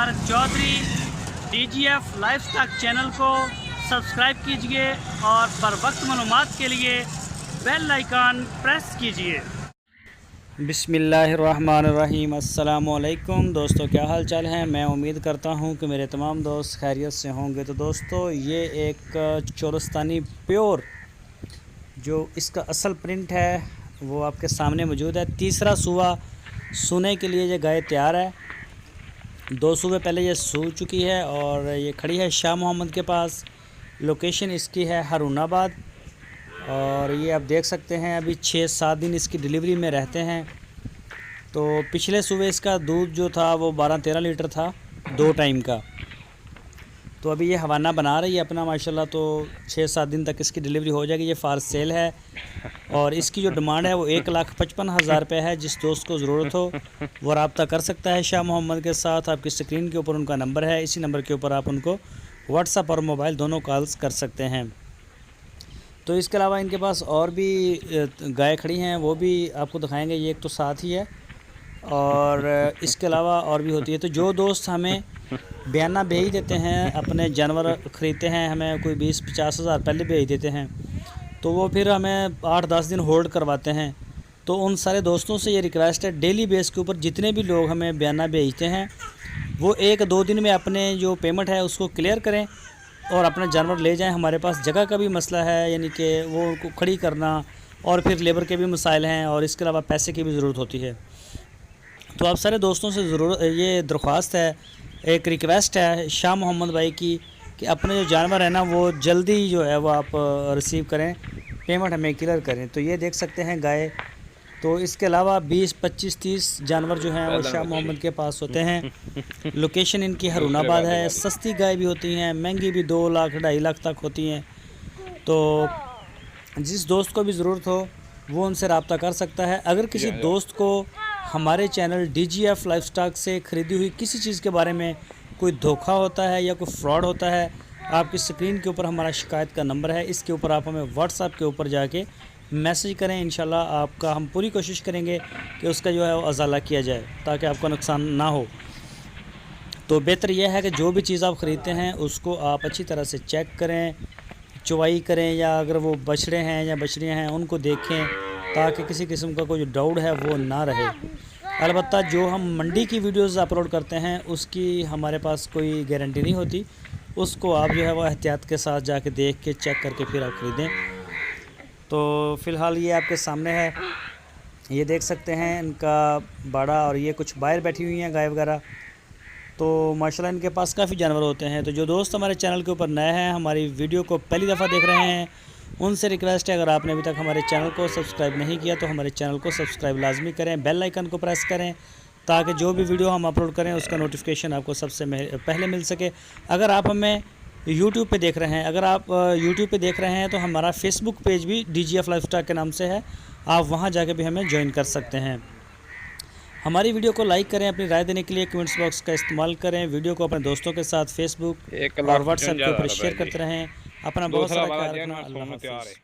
मुबारक Chaudhary. DGF lifestyle channel को subscribe कीजिए और बर वक्त मालूमात के लिए बेल आइकन प्रेस कीजिए। बिस्मिल्लाहिर्रहमानिर्रहीम। अस्सलामुअलैकुम दोस्तों, क्या हाल चाल है। मैं उम्मीद करता हूँ कि मेरे तमाम दोस्त खैरियत से होंगे। तो दोस्तों, ये एक चोरस्तानी प्योर जो इसका असल प्रिंट है वो आपके सामने मौजूद है। तीसरा सूआ सूने के लिए ये गाय तैयार है। 2 सूबे पहले ये सू चुकी है और ये खड़ी है शाह मोहम्मद के पास। लोकेशन इसकी है हारूनाबाद और ये आप देख सकते हैं अभी 6-7 दिन इसकी डिलीवरी में रहते हैं। तो पिछले सूबे इसका दूध जो था वो 12-13 लीटर था 2 टाइम का। तो अभी ये हवाना बना रही है अपना माशाल्लाह। तो 6-7 दिन तक इसकी डिलीवरी हो जाएगी। ये फार सेल है और इसकी जो डिमांड है वो 1,55,000 रुपये है। जिस दोस्त को ज़रूरत हो वो रब्ता कर सकता है शाह मोहम्मद के साथ। आपकी स्क्रीन के ऊपर उनका नंबर है, इसी नंबर के ऊपर आप उनको व्हाट्सएप और मोबाइल दोनों कॉल्स कर सकते हैं। तो इसके अलावा इनके पास और भी गाय खड़ी हैं, वो भी आपको दिखाएंगे। ये एक तो साथ ही है और इसके अलावा और भी होती है। तो जो दोस्त हमें बयाना भेज देते हैं, अपने जानवर ख़रीदते हैं, हमें कोई 20-50 हज़ार पहले भेज देते हैं, तो वो फिर हमें 8-10 दिन होल्ड करवाते हैं। तो उन सारे दोस्तों से ये रिक्वेस्ट है, डेली बेस के ऊपर जितने भी लोग हमें बयाना भेजते हैं वो 1-2 दिन में अपने जो पेमेंट है उसको क्लियर करें और अपना जानवर ले जाएं। हमारे पास जगह का भी मसला है, यानी कि वो उनको खड़ी करना और फिर लेबर के भी मसाइल हैं और इसके अलावा पैसे की भी ज़रूरत होती है। तो आप सारे दोस्तों से ज़रूर ये दरख्वास्त है, एक रिक्वेस्ट है शाह मोहम्मद भाई की कि अपने जो जानवर है ना वो जल्दी जो है वो आप रिसीव करें, पेमेंट हमें क्लियर करें। तो ये देख सकते हैं गाय। तो इसके अलावा 20-25-30 जानवर जो हैं वो शाह मोहम्मद के पास होते हैं। लोकेशन इनकी हारूनाबाद है। सस्ती गाय भी होती हैं, महंगी भी 2 लाख 2.5 लाख तक होती हैं। तो जिस दोस्त को भी ज़रूरत हो वो उनसे रब्ता कर सकता है। अगर किसी दोस्त को हमारे चैनल DGF लाइफस्टाइल से ख़रीदी हुई किसी चीज़ के बारे में कोई धोखा होता है या कोई फ्रॉड होता है, आपकी स्क्रीन के ऊपर हमारा शिकायत का नंबर है, इसके ऊपर आप हमें व्हाट्सएप के ऊपर जाके मैसेज करें। इंशाल्लाह आपका हम पूरी कोशिश करेंगे कि उसका जो है वो अज़ाला किया जाए ताकि आपको नुकसान ना हो। तो बेहतर यह है कि जो भी चीज़ आप ख़रीदते हैं उसको आप अच्छी तरह से चेक करें, चुवाई करें, या अगर वो बछड़े हैं या बछड़ियाँ हैं उनको देखें ताकि किसी किस्म का कोई डाउट है वो ना रहे। अलबत्ता जो हम मंडी की वीडियोस अपलोड करते हैं उसकी हमारे पास कोई गारंटी नहीं होती, उसको आप जो है वो एहतियात के साथ जाके देख के चेक करके फिर आप ख़रीदें। तो फ़िलहाल ये आपके सामने है, ये देख सकते हैं इनका बाड़ा और ये कुछ बाहर बैठी हुई हैं गाय वगैरह। तो माशाल्लाह इनके पास काफ़ी जानवर होते हैं। तो जो दोस्त हमारे चैनल के ऊपर नए हैं, हमारी वीडियो को पहली दफ़ा देख रहे हैं, उनसे रिक्वेस्ट है अगर आपने अभी तक हमारे चैनल को सब्सक्राइब नहीं किया तो हमारे चैनल को सब्सक्राइब लाजमी करें, बेल आइकन को प्रेस करें ताकि जो भी वीडियो हम अपलोड करें उसका नोटिफिकेशन आपको सबसे पहले मिल सके। अगर आप हमें यूट्यूब पे देख रहे हैं, अगर आप यूट्यूब पे देख रहे हैं तो हमारा फेसबुक पेज भी DGF लाइफस्टाइल के नाम से है, आप वहाँ जाके भी हमें ज्वाइन कर सकते हैं। हमारी वीडियो को लाइक करें, अपनी राय देने के लिए कमेंट्स बॉक्स का इस्तेमाल करें, वीडियो को अपने दोस्तों के साथ फेसबुक और व्हाट्सएप के ऊपर शेयर करते रहें। अपना बहुत सारा ख्याल रखना। अल्लाह हाफ़िज़।